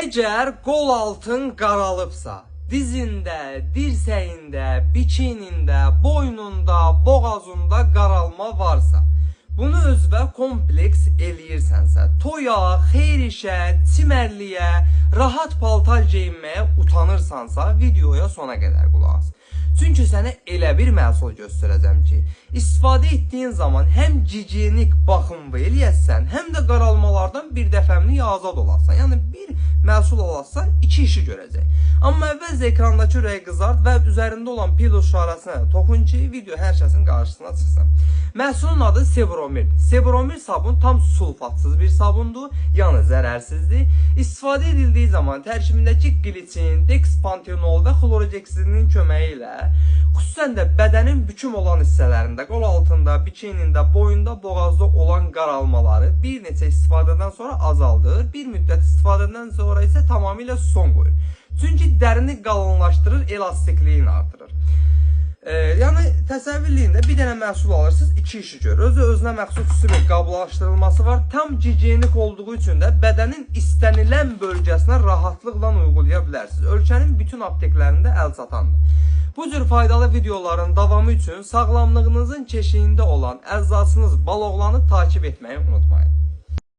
Əgər qol altın qaralıbsa, dizində, dirsəyində, bikinində, boynunda, boğazında qaralma varsa, bunu özünə kompleks eləyirsənsə, toya, xeyir işə, çimərliyə, rahat paltar geyinməyə utanırsansa, videoya sona qədər qulaq as. Çünki sənə elə bir məhsul göstərəcəm ki, istifadə etdiyin zaman həm gigiyenik baxımı eləyəsən, həm də qaralmalardan bir dəfəmlik azad olarsan. Yəni bir məhsul alarsan, iki işi görəcək. Amma əvvəlcə ekrandakı ürəyi qızart və üzərində olan pil işarəsinə toxun ki, video hər kəsin qarşısına çıxsın. Məhsulun adı Sebromil. Sebromil sabun tam sulfatsız bir sabundur, yəni zərərsizdir. İstifadə edildiği zaman tərkibindəki gliçin, dexpantenol və xlorhexidinin köməyi ilə xüsusən də bədənin büküm olan hissələrində, qol altında, bikinində, boyunda, boğazda olan qaralmaları bir neçə istifadədən sonra azaldır, bir müddət istifadədən sonra isə tamamilə son qoyur. Çünki dərini qalınlaşdırır, elastikliyin artırır. Yəni təsəvvürləyin də bir dənə məhsul alırsınız, iki işi görür. Özünə məxsus xüsusi bir qablaşdırılması var. Tam gigiyenik olduğu üçün də bədənin istənilən bölgəsinə rahatlıqla uygulaya bilərsiniz. Ölkənin bütün apteklərində əl çatandır. Bu cür faydalı videoların davamı üçün sağlamlığınızın keşiyində olan əczacınız Baloğlanı takip etməyi unutmayın.